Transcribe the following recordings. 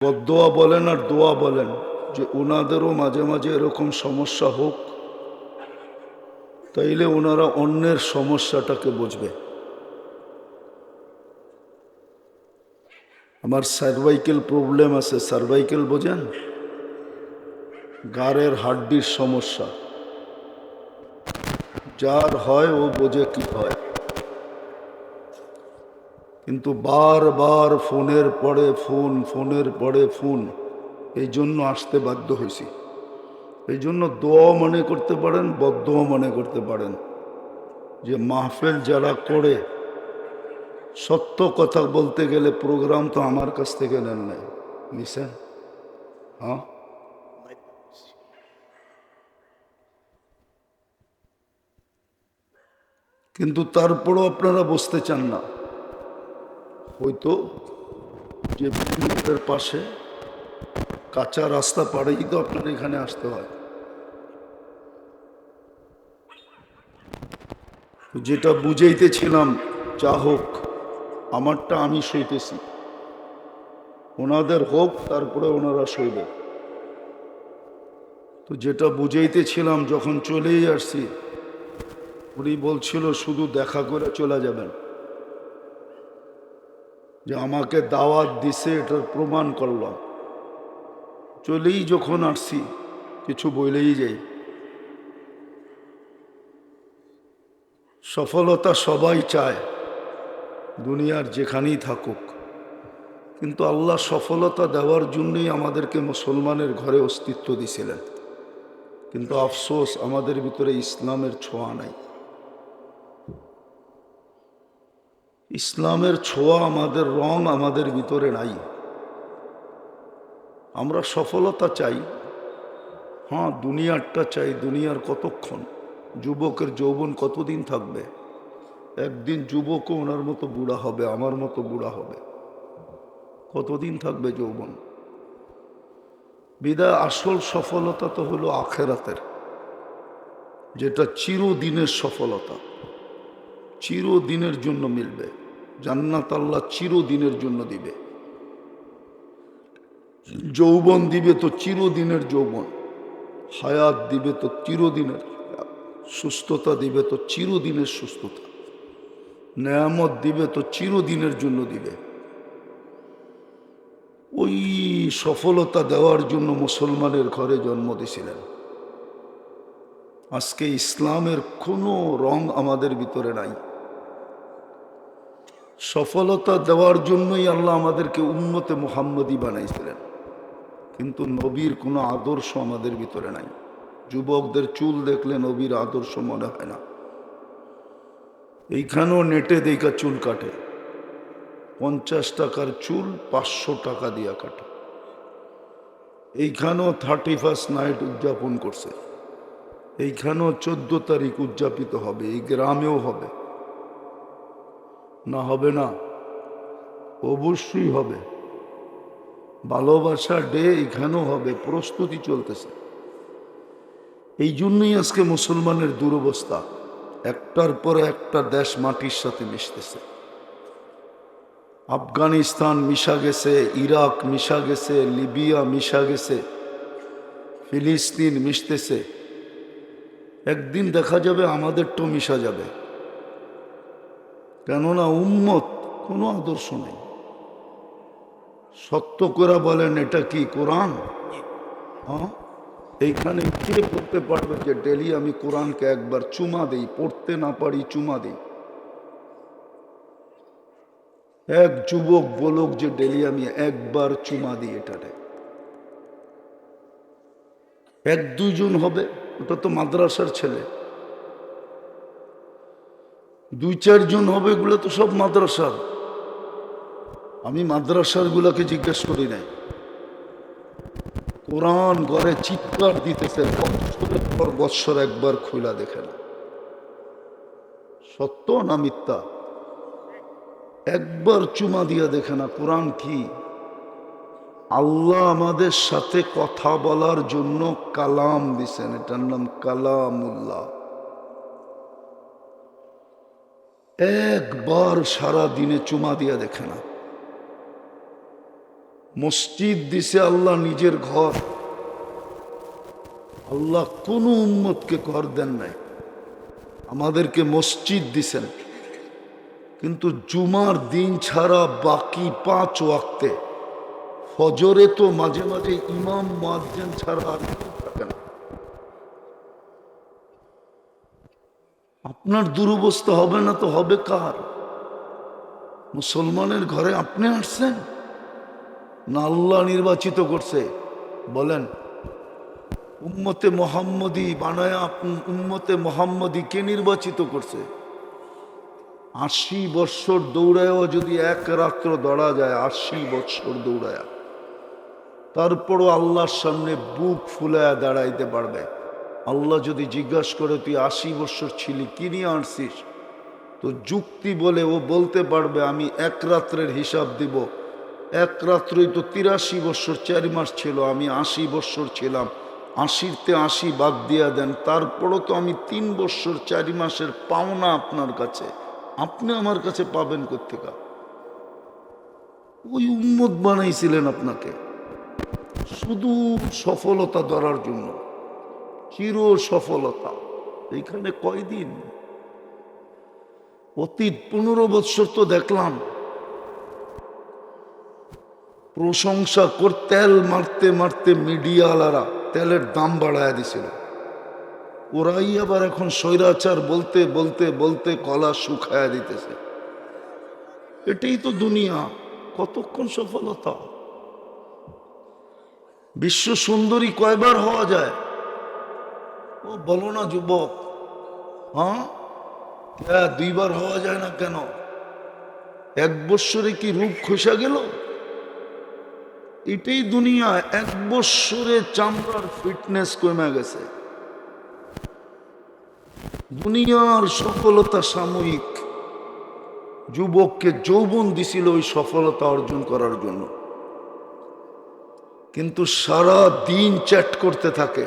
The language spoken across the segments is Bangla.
বদদোয়া বলেন আর দোয়া বলেন যে ওনাদেরও মাঝে মাঝে এরকম সমস্যা হোক, তাইলে ওনারা অন্যের সমস্যাটাকে বুঝবে। আমার সার্ভাইকেল প্রবলেম আছে, সার্ভাইকেল বোঝেন? গাড়ের হাড্ডির সমস্যা যার হয় ও বোঝে কি হয়। কিন্তু বারবার ফোনের পরে ফোন, ফোনের পরে ফোন, এই জন্য আসতে বাধ্য হয়েছি। এই জন্য দোয়া মনে করতে পারেন, বদদোয়া মনে করতে পারেন। যে মাহফিল যারা করে, সত্য কথা বলতে গেলে প্রোগ্রাম তো আমার কাছ থেকে নেন নাই, নিছেন? হ্যাঁ, কিন্তু তারপরও আপনারা বসতে চান না। হয়তো যে বিল্ডিংটার পাশে কাঁচা রাস্তা পাড়েই তো আপনার এখানে আসতে হয়। যেটা বুঝাইতেছিলাম, যা হোক, আমারটা আমি সইতেছি, ওনাদের হোক, তারপরে ওনারা সইবে। তো যেটা বুঝাইতেছিলাম, যখন চলেই আসছি, উনি বলছিল শুধু দেখা করে চলে যাবেন, যে আমাকে দাওয়াত দিছে এটার প্রমাণ করলাম। চলেই যখন আসছি, কিছু বলেই যাই। সফলতা সবাই চায়, দুনিয়ার যেখানেই থাকুক, কিন্তু আল্লাহ সফলতা দেওয়ার জন্যই আমাদেরকে মুসলমানের ঘরে অস্তিত্ব দিয়েছিলেন। কিন্তু আফসোস, আমাদের ভিতরে ইসলামের ছোঁয়া নাই। ইসলামের ছোঁয়া, আমাদের রং আমাদের ভিতরে নাই। আমরা সফলতা চাই, হ্যাঁ, দুনিয়ারটা চাই। দুনিয়ার কতক্ষণ? যুবকের যৌবন কতদিন থাকবে? একদিন যুবকও ওনার মতো বুড়া হবে, আমার মতো বুড়া হবে। কতদিন থাকবে যৌবন? বিদায় আসল সফলতা তো হলো আখেরাতের, যেটা চিরদিনের সফলতা, চিরদিনের জন্য মিলবে। জান্নাত আল্লাহ চিরদিনের জন্য দিবে। যৌবন দিবে তো চিরদিনের যৌবন, হায়াত দিবে তো চিরদিনের, সুস্থতা দিবে তো চিরদিনের সুস্থতা, নেয়ামত দিবে তো চিরদিনের জন্য দিবে। ওই সফলতা দেওয়ার জন্য মুসলমানের ঘরে জন্ম দিয়েছিলেন। আজকে ইসলামের কোনো রং আমাদের ভিতরে নাই। সফলতা দেওয়ার জন্যই আল্লাহ আমাদেরকে উম্মতে মুহাম্মদী বানাইছিলেন, কিন্তু নবীর কোনো আদর্শ আমাদের ভিতরে নাই। যুবকদের চুল দেখলে নবীর আদর্শ মনে হয় না। এইখানেও নেটে দেখা চুল কাটে, 50 টাকার চুল 500 টাকা দিয়া কাটে। এইখানেও 31st নাইট উদযাপন করছে, এইখানেও 14 তারিখ উদযাপিত হবে, এই গ্রামেও হবে। না হবে না? অবশ্যই হবে। ভালোবাসা ডে এখানেও হবে, প্রস্তুতি চলতেছে। এই জন্যই আজকে মুসলমানের দুরবস্থা, একটার পর একটা দেশ মাটির সাথে মিশতেছে। আফগানিস্তান মিশা গেছে, ইরাক মিশা গেছে, লিবিয়া মিশা গেছে, ফিলিস্তিন মিশতেছে। একদিন দেখা যাবে আমাদেরটাও মিশা যাবে, কেননা উম্মত কোনো আদর্শ নেই। সত্য করে বলেন, এটা কি কোরআন? হ্যাঁ, এইখানে কে করতে পারবে যে ডেলি আমি কোরআনকে একবার চুমা দেই, পড়তে না পারি চুমা দেই? এক যুবক বলুক যে ডেলি আমি একবার চুমা দিই এটারে। এক দুইজন হবে, ওটা তো মাদ্রাসার ছেলে। 2-4 জন হবে, এগুলো তো সব মাদ্রাসার। আমি মাদ্রাসার গুলাকে জিজ্ঞেস করি নাই। কোরআন ঘরে চিৎকার দিতেছে, বৎসরের পর বৎসর একবার খুলা দেখে না। সত্য না মিথ্যা? একবার চুমা দিয়া দেখে না। কোরআন কি? আল্লাহ আমাদের সাথে কথা বলার জন্য কালাম দিছেন, এটার নাম কালামুল্লাহ। একবার সারা দিনে চুমা দিয়া দেখে না। মসজিদ দিছে আল্লাহ নিজের ঘর। আল্লাহ কোন উম্মতকে ঘর দেন নাই, আমাদেরকে মসজিদ দিছেন। কিন্তু জুমার দিন ছাড়া বাকি 5 ওয়াক্তে, ফজরে তো মাঝে মাঝে ইমাম মুয়াজ্জিন ছাড়া আর কেউ থাকে না। আপনার দুরবস্থা হবে না তো হবে কার? মুসলমানের ঘরে আপনি আসছেন না আল্লাহ নির্বাচিত করছে? বলেন, উম্মতে মোহাম্মদী বানায়া উম্মতে মোহাম্মদী কে নির্বাচিত করছে? 80 বৎসর দৌড়ায়ও যদি এক রাত্র দৌড়া যায়, 80 বৎসর দৌড়ায়া, তারপরও আল্লাহর সামনে বুক ফুলায়া দাঁড়াইতে পারবে। আল্লাহ যদি জিজ্ঞাসা করে তুই 80 বৎসর ছিলি, কি নিয়ে আসছিস, তো যুক্তি বলে ও বলতে পারবে আমি এক রাত্রের হিসাব দিব। এক রাত্রই তো 83 বৎসর 4 মাস ছিল, আমি 80 বৎসর ছিলাম, 80-তে 80 বাদ দিয়া দেন, তারপরও তো আমি 3 বৎসর 4 মাসের পাওনা আপনার কাছে, আপনি আমার কাছে পাবেন কোত্থেকে? ওই উম্মত বানাইছিলেন আপনাকে শুধু সফলতা ধরার জন্য, চির সফলতা। এইখানে কয়দিন? অতীত 15 বৎসর তো দেখলাম প্রশংসা তেল মারতে মারতে মিডিয়াওয়ালারা তেলের দাম বাড়ায় দিছিল। ওরাই আবার এখন স্বৈরাচার বলতে বলতে বলতে কলা শুকায়া দিতেছে। এটাই তো দুনিয়া। কতক্ষণ সফলতা? বিশ্ব সুন্দরী কয়বার হওয়া যায়? ও বলো না যুবক, হ্যাঁ 2বার হওয়া যায় না কেন? 1 বৎসরে কি রূপ খসা গেল? এটাই দুনিয়া। 1 বৎসরে চামড়ার ফিটনেস কমে গেছে। দুনিয়ার সফলতা সাময়িক। যুবককে যৌবন দিছিল ওই সফলতা অর্জন করার জন্য, কিন্তু সারা দিন চ্যাট করতে থাকে,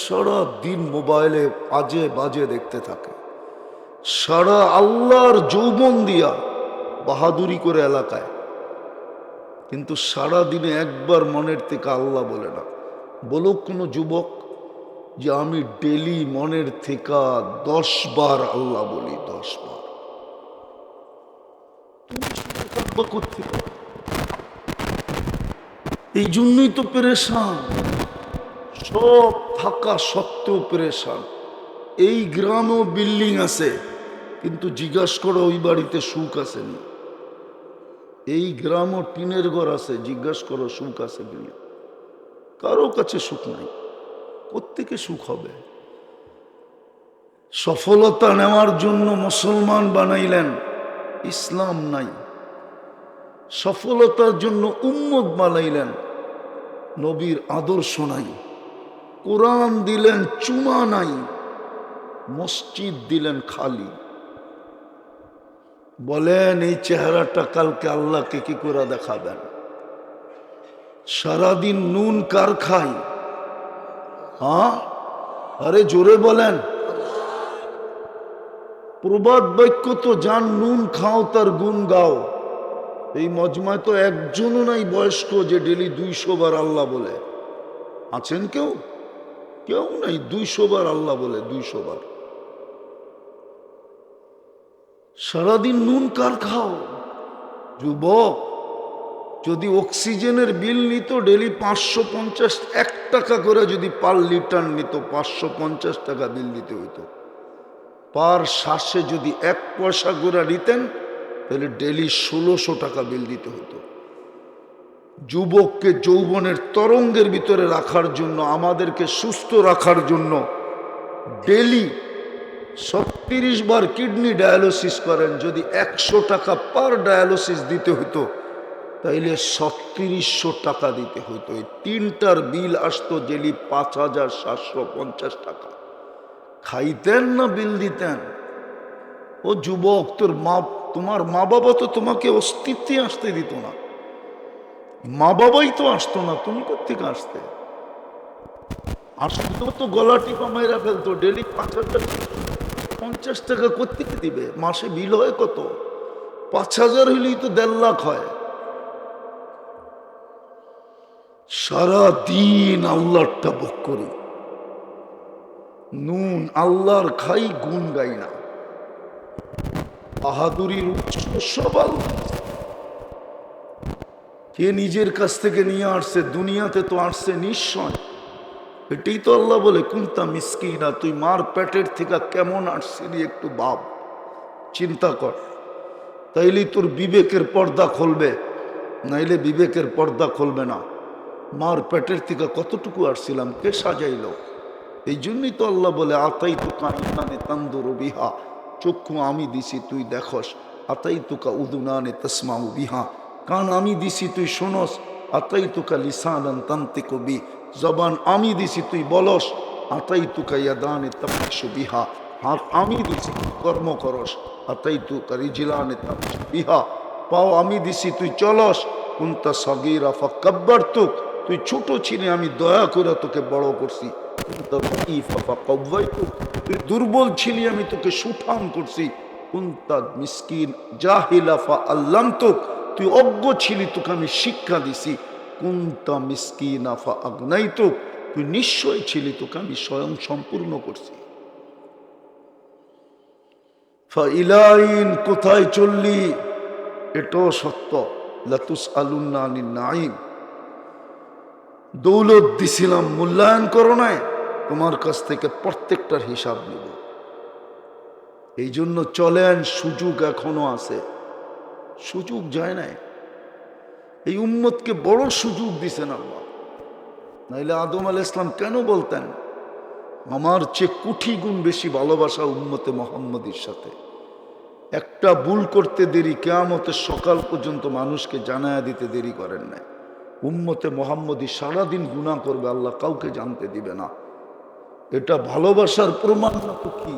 সারা দিন মোবাইলে আজে বাজে দেখতে থাকে, সারা আল্লাহর যৌবন দিয়া বাহাদুরি করে এলাকায়, কিন্তু সারা দিনে একবার মনের থেকে আল্লাহ বলে না। বলো কোনো যুবক যে আমি ডেলি মনের থেকে 10 বার আল্লাহ বলি, 10 বার। এই জন্যই তো পেরেশান, সব থাকা সত্ত্বেও পেরেশান। এই গ্রামেও বিল্ডিং আছে, কিন্তু জিজ্ঞাসা করো ওই বাড়িতে সুখ আসেনি। এই গ্রামও টিনের ঘর আছে, জিজ্ঞাসা করো সুখ আছে কিনা? কারো কাছে সুখ নাই। কোত্থেকে সুখ হবে? সফলতা নেওয়ার জন্য মুসলমান বানাইলেন, ইসলাম নাই। সফলতার জন্য উম্মত বানাইলেন, নবীর আদর্শ নাই। কোরআন দিলেন চুমা নাই, মসজিদ দিলেন খালি। বলেন এই চেহারাটা কালকে আল্লাহকে কি করে দেখাবেন? সারাদিন নুন কার খাই? হ্যাঁ, আরে জোরে বলেন। প্রবাদ বাক্য তো যান নুন খাও তার গুণ গাও। এই মজমায় তো একজনও নাই বয়স্ক যে ডেলি 200 বার আল্লাহ বলে। আছেন কেউ? কেউ নাই 200 বার আল্লাহ বলে, 200 বার। সারাদিন নুন কার খাও? যুবক যদি অক্সিজেনের বিল নিত ডেলি 550, 1 টাকা করে যদি পার লিটার নিত, 550 টাকা বিল দিতে হইতো। পার শ্বাসে যদি 1 পয়সা করে নিতেন, তাহলে ডেলি 1600 টাকা বিল দিতে হতো। যুবককে যৌবনের তরঙ্গের ভিতরে রাখার জন্য, আমাদেরকে সুস্থ রাখার জন্য ডেলি 36 বার কিডনি ডায়ালিসিস করেন, যদি 100 টাকা পার ডায়ালিসিস দিতে হতো, তাইলে 3600 টাকা দিতে হতো। এই 3টার বিল আসতো ডেলি 5750 টাকা। খাইতেন না বিল দিতেন? ও যুবক, তোমার মা বাবা তো তোমাকে অস্তিত্বে আসতে দিত না। মা বাবাই তো আসতো না, তুমি কোত্থেকে আসতে? আসতো তো গলা টিপা মাইরা ফেলতো। ডেলি 5050 টাকা কোত্থেকে দিবে? মাসে বিল হয় কত? 5000 হইলেই তো 1.5 লাখ হয়। সারা দিন আল্লাহরটা ভোগ করি, নুন আল্লাহর খাই, গুণ গাই না। বাহাদুরির উৎস সব আল্লাহ। কে নিজের কাছ থেকে নিয়ে আসছে? দুনিয়াতে তো আসছে নিশ্চয়। এটাই তো আল্লাহ বলে কুনতা মিসকিনা, তুই মার পেটের থেকে কেমন আসছিলি একটু ভাব, চিন্তা কর। তাইলেই তোর বিবেকের পর্দা খুলবে, নাইলে বিবেকের পর্দা খুলবে না। মার পেটের থেকে কতটুকু আসছিলাম, কে সাজাইল? এই জন্যই তো আল্লাহ বলে আতাই তুকা ইমানে তান্দুরু বিহা, চক্ষু আমি দিছি তুই দেখস। আতাই তুকা উদুনানে তসমাউ বিহা, কান আমি দিছি তুই শোনস। আতাই তুকা লিসানান তান্তিকু বি, জবান আমি দিছি তুই বলস। আতাই তুকা ইয়াদানে তাবতিশু বিহা, হাত আমি দিছি তুই কর্ম করস। আতাই তুকা রিজলানে তাবতিশু বিহা, পাও আমি দিছি তুই চলস। কুনতা সগীরা ফাকাব্বারতুক, তুই ছোট ছিলি আমি দয়া করে তোকে বড় করছি। তুই দুর্বল ছিলি আমি তোকে সুঠাম করছি। কুনতা মিসকিন জাহিলা ফাআল্লামতুক, তুই অজ্ঞ ছিলি তোকে আমি শিক্ষা দিছি। কুনতা মিসকিনা ফাআগনাইতুক, তুই নিশ্চয় ছিলি তোকে আমি স্বয়ং সম্পূর্ণ করছি। ফাইলাইন, কোথায় চললি? এটাও সত্য। লাতুসআলুন্না আনিন নাঈম, দৌলত দিছিলাম, মূল্যায়ন করো নাই, তোমার কাছ থেকে প্রত্যেকটার হিসাব নিব। এই জন্য চলেন, সুযোগ এখনো আছে, সুযোগ যায় নাই। এই উম্মতকে বড় সুযোগ দিছেন আল্লাহ। নাইলে আদম আলাইহিস সালাম কেন বলতেন আমার চেয়ে কোটি গুণ বেশি ভালোবাসা উম্মতে মুহাম্মদীর সাথে? একটা ভুল করতে দেরি, কিয়ামতের সকাল পর্যন্ত মানুষকে জানায়া দিতে দেরি করেন নাই। উম্মতে মুহাম্মদী সারাদিন গুনাহ করবে, আল্লাহ কাউকে জানতে দিবে না। এটা ভালোবাসার প্রমাণ না তো কি?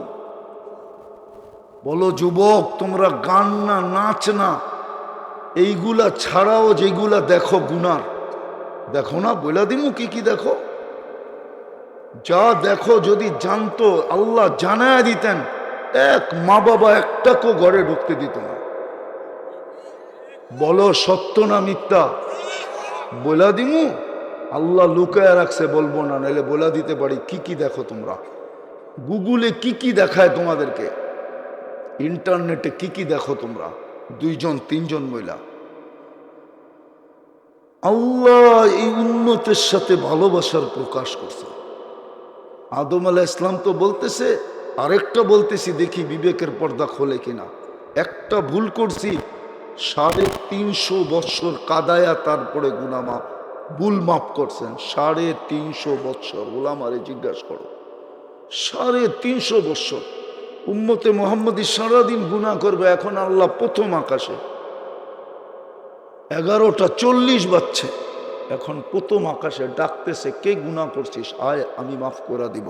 বলো যুবক, তোমরা গান না, নাচ না, এইগুলা ছাড়াও যেগুলা দেখো গুনার, দেখো না? বইলা দিমু কি কি দেখো। যা দেখো যদি জানতো, আল্লাহ জানায়া দিতেন, এক মা বাবা একটাকেও ঘরে ঢুকতে দিত না। বলো সত্য না মিথ্যা? বইলা দিমু। আল্লাহ লুকায় রাখছে, বলবো না, নাইলে বলা দিতে পারি কি কি দেখো তোমরা। গুগলে কি কি দেখায় তোমাদেরকে, ইন্টারনেটে কি কি দেখো তোমরা, 2 জন 3 জন মহিলা। আল্লাহ এই উম্মতের সাথে ভালোবাসার প্রকাশ করছে। আদম আলাইহিস সালাম তো বলতেছে, আরেকটা বলতেছি, দেখি বিবেকের পর্দা খোলে কিনা। একটা ভুল করছি, 350 বৎসর কাদায়া তারপরে গুনাহ মাফ, ভুল মাফ করছেন। 350 বৎসর, ওলামারে জিজ্ঞাসা করো, 350 বৎসর। উম্মতে মুহাম্মদী সারাদিন গুনাহ করবে। এখন আল্লাহ প্রথম আকাশে 11টা 40 বাজছে, এখন প্রথম আকাশে ডাকতেছে, কে গুনাহ করছিস, আয় আমি মাফ করে দিব।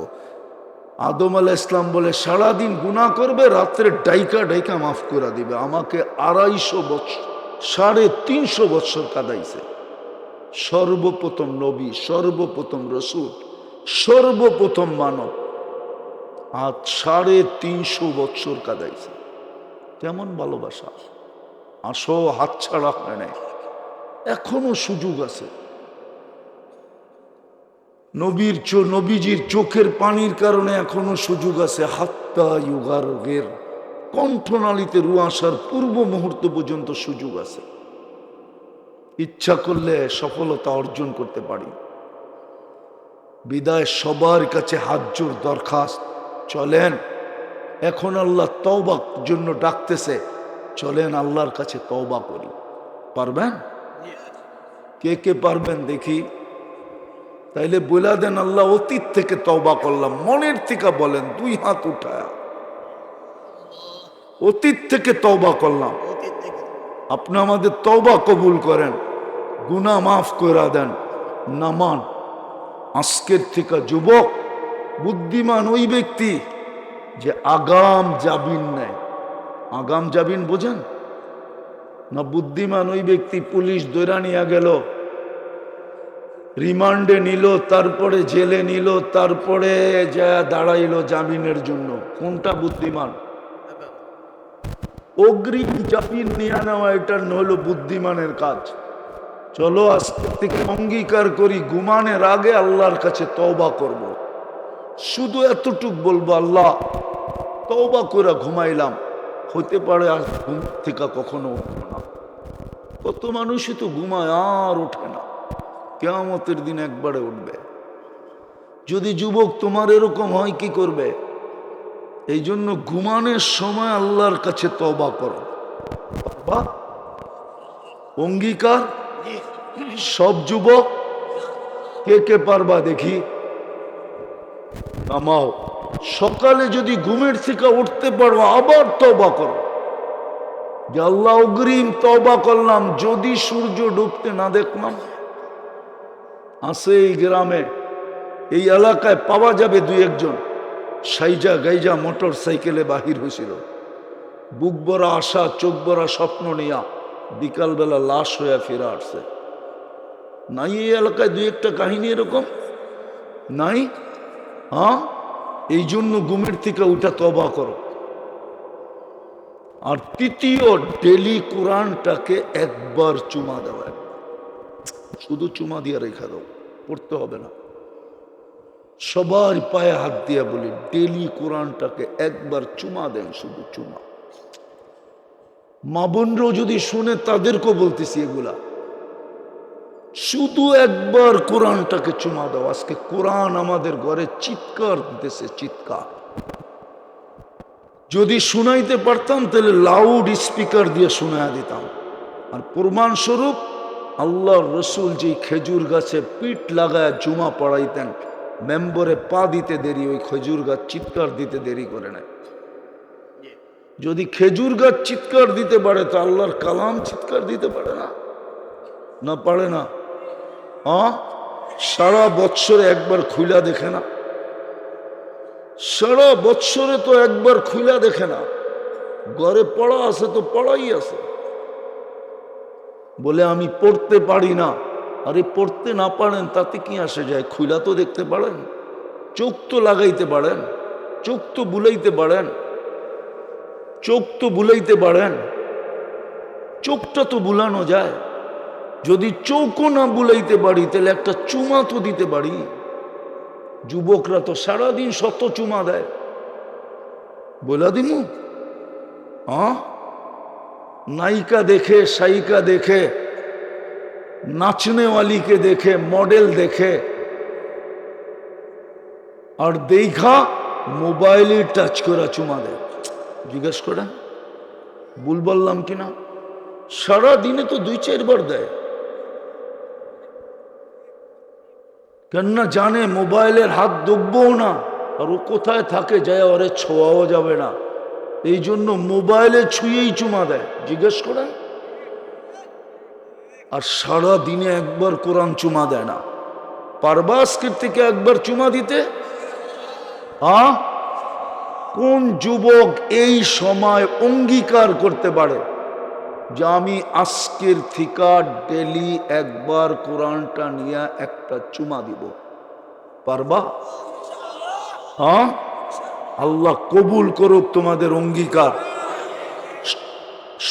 আদম আলাইহিস সালাম বলে সারাদিন গুনাহ করবে, রাত্রে ডাইকা ডাইকা মাফ করে দিবে। আমাকে 250 বৎসর, 350 বৎসর কাদাইছে। সর্বপ্রথম নবী, সর্বপ্রথম রসূল, সর্বপ্রথম মানব, আজ 350 বৎসর কাদাইছে। কেমন ভালোবাসা! আসো, হাত ছাড়া হয় নাই, এখনো সুযোগ আছে। নবীজির চোখের পানির কারণে এখনো সুযোগ আছে। হাত্তা ইউগারগের, কণ্ঠনালীতে রু আসার পূর্ব মুহূর্ত পর্যন্ত সুযোগ আছে। ইচ্ছা করলে সফলতা অর্জন করতে পারি। বিদায় সবার কাছে হাত জোর দরখাস্ত, চলেন এখন আল্লাহ তওবার জন্য ডাকতেছে, চলেন আল্লাহর কাছে তওবা করি। পারবেন? কে কে পারবেন দেখি? তাইলে বলে দেন, আল্লাহ অতীত থেকে তওবা করলাম, মনের থেকে বলেন, 2 হাত উঠায়া, অতীত থেকে তওবা করলাম। আপনি আমাদের তওবা কবুল করেন, গুনাহ মাফ করে দেন। নামান আজকের থেকে যুবক, বুদ্ধিমান ওই ব্যক্তি যে আগাম জামিন নেয়। আগাম জামিন বোঝেন না? বুদ্ধিমান ওই ব্যক্তি, পুলিশ ধইরা নিয়ে গেল, রিমান্ডে নিল, তারপরে জেলে নিল, তারপরে যা দাঁড়াইলো জামিনের জন্য। কোনটা বুদ্ধিমান? অগ্রিম জামিন নিয়ে নেওয়া, এটা হলো বুদ্ধিমানের কাজ। চলো আজকে থেকে অঙ্গীকার করি ঘুমানোর আগে আল্লাহর কাছে তওবা করব। শুধু এতটুক বলবো, আল্লাহ তওবা করে ঘুমাইলাম, হতে পারে আর ঘুম থেকে কখনো উঠবো না। কত মানুষই তো ঘুমায় আর ওঠে না, কিয়ামতের দিন একবারে উঠবে। যদি যুবক তোমার এরকম হয় কি করবে? এই জন্য ঘুমানোর সময় আল্লাহর কাছে তওবা করো। বাবা অঙ্গীকার, সব যুবক কে কে পারবা দেখি নামাও। সকালে যদি ঘুমের থেকে উঠতে পারো আবার তওবা করো যে আল্লাহ অগ্রিম তওবা করলাম, যদি সূর্য ডুবতে না দেখলাম। আছে এই গ্রামে, এই এলাকায় পাওয়া যাবে দুই একজন সাইজা গাইজা মোটর সাইকেলে বাহির হয়েছিল, বুক ভরা আশা চোখ ভরা স্বপ্ন নিয়া বিকালবেলা লাশ হয়ে ফিরে আসছে। নাই এই এলাকায় দুই একটা কাহিনী এরকম নাই? হ্যাঁ, এই জন্য ঘুমের থেকে উঠা তওবা করো। আর তৃতীয়, ডেলি কোরআনটাকে একবার চুমা দেওয়া, শুধু চুমা দিয়ে রেখা দাও, পড়তে হবে না। সবার পায়ে হাত দিয়া বলি, ডেলি কোরআনটাকে একবার চুমা দেন, শুধু চুমা। মা বোনরাও যদি শুনে তাদেরকেও বলতেছি এগুলা, শুধু একবার কোরআনটাকে চুমা দাও। আজকে কোরআন আমাদের ঘরে চিৎকার দিতেছে, চিৎকার। যদি শুনাইতে পারতাম তাহলে লাউড স্পিকার দিয়ে শোনায়া দিতাম। আর প্রমাণ স্বরূপ আল্লাহর রসুল যে খেজুর গাছে পিঠ লাগায় জুমা পড়াইতেন, মেম্বরে পা দিতে দেরি, ওই খেজুর গাছ চিৎকার দিতে দেরি করে নেয়। যদি খেজুর গাছ চিৎকার দিতে পারে তো আল্লাহর কালাম চিৎকার দিতে পারে না? না পারে না? সারা বৎসরে একবার খুইলা দেখে না? সারা বৎসরে তো একবার খুইলা দেখে না? ঘরে পড়া আছে তো পড়াই আছে, বলে আমি পড়তে পারি না। আরে পড়তে না পারেন তাতে কি আসে যায়? খুইলা তো দেখতে পারেন, চোখ তো লাগাইতে পারেন, চোখ তো বুলাইতে পারেন, চোখ তো বুলাইতে পারেন, চোখটা তো বুলানো যায়। যদি চোখও না বুলাইতে পারি তাহলে একটা চুমা তো দিতে পারি। যুবকরা তো সারাদিন শত চুমা দেয়, বলা দিমু। নায়িকা দেখে, সাইকা দেখে, নাচনেওয়ালিকে দেখে, মডেল দেখে, আর দেখা মোবাইলে টাচ করা চুমা দেয়। জিজ্ঞেস করেন ভুল বললাম কিনা? সারা দিনে তো 2-4 বার দেয়। কেননা জানে মোবাইলের হাত দেখবও না, আর ও কোথায় থাকে যায় ওরে ছোঁয়াও যাবে না, এই জন্য মোবাইলে ছুঁয়েই চুমা দেয়। জিজ্ঞেস করেন। আর সারা দিনে একবার কোরআন চুমা দেয় না। পারবা আজকের থেকে একবার চুমা দিতে? কোন যুবক এই সময় অঙ্গীকার করতে পারে যে আমি আজকের থেকে ডেলি একবার কোরআনটা নিয়ে একটা চুমা দিব? পারবা? আল্লাহ কবুল করুক তোমাদের অঙ্গীকার।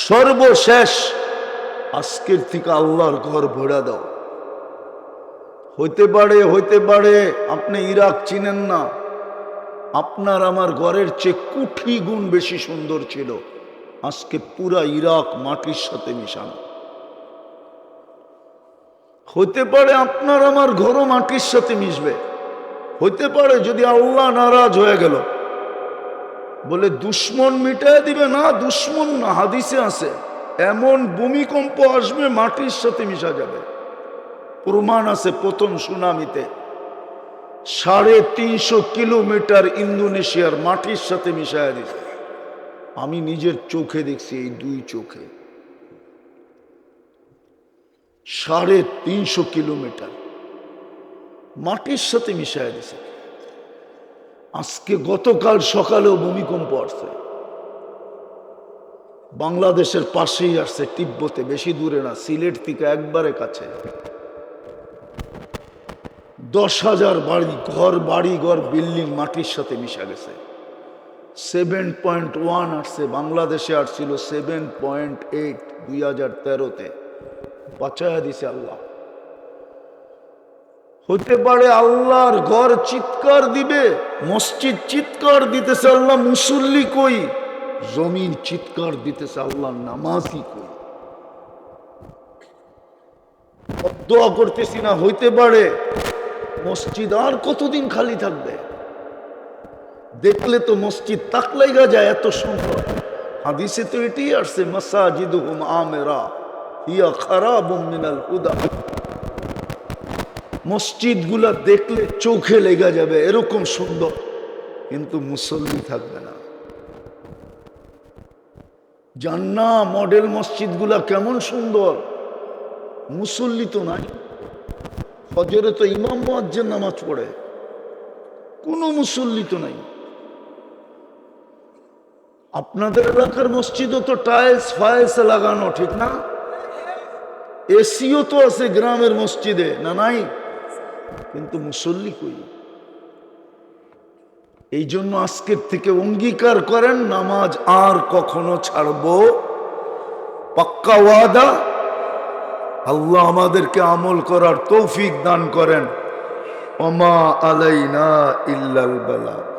সর্বশেষ, আজকের থেকে আল্লাহর ঘর ভরা দাও। হইতে পারে আপনি ইরাক চিনেন না, আপনার আমার ঘরের চেয়ে কোটি গুণ বেশি সুন্দর ছিল। আজকে পুরা ইরাক মাটির সাথে মিশানো। হইতে পারে আপনার আমার ঘরও মাটির সাথে মিশবে। হইতে পারে যদি আল্লাহ নারাজ হয়ে গেল, বলে দুশ্মন মিটায় দিবে না, দুশ্মন না, হাদিসে আছে এমন ভূমিকম্প আসবে মাটির সাথে মিশা যাবে। প্রমাণ আছে প্রথম সুনামিতে 350 কিলোমিটার ইন্দোনেশিয়ার মাটির সাথে মিশাইয়া দিছে। আমি নিজের চোখে দেখছি, এই 2 চোখে। 350 কিলোমিটার মাটির সাথে মিশাইয়া দিছে। আজকে গতকাল সকালেও ভূমিকম্প আসছে, বাংলাদেশের পাশেই আসছে, তিব্বতে, বেশি দূরে না, সিলেট থেকে একবারে কাছে। 10,000 বাড়ি ঘর বিল্ডিং মাটির সাথে মিশা গেছে। 7.1 আসছে, বাংলাদেশে আসছিল 7.8 2013-তে। বাঁচায়া দিছে আল্লাহ। হতে পারে আল্লাহর ঘর চিৎকার দিবে, মসজিদ চিৎকার দিতেছে আল্লাহ মুসল্লি কই, জমিন চিৎকার দিতেছে আল্লাহ নামাজি কই। দোয়া করতেছি না, হইতে পারে মসজিদ আর কতদিন খালি থাকবে? দেখলে তো মসজিদ তাক লাগা যায়, এত সুন্দর। হাদিসে তো এটি আসছে, মাসাজিদুহুম আমিরা হিয়া খারাবুম মিনাল হুদা। মসজিদ গুলা দেখলে চোখে লেগে যাবে, এরকম সুন্দর, কিন্তু মুসল্লি থাকবে না। জান্না মডেল মসজিদ গুলা কেমন সুন্দর, মুসল্লি তো নাই। ফজরে তো ইমাম মুয়াজ্জিন নামাজ পড়ে, কোনো মুসল্লি তো নাই। আপনাদের এলাকার মসজিদও তো টাইলস ফাইলস লাগানো, ঠিক না? এসিও তো আছে গ্রামের মসজিদে, না নাই? কিন্তু মুসল্লি কই? এই জন্য আজকের থেকে অঙ্গীকার করেন, নামাজ আর কখনো ছাড়বো, পাক্কা ওয়াদা। আল্লাহ আমাদেরকে আমল করার তৌফিক দান করেন। ওমা আলাইনা ইল্লাল বালাগ।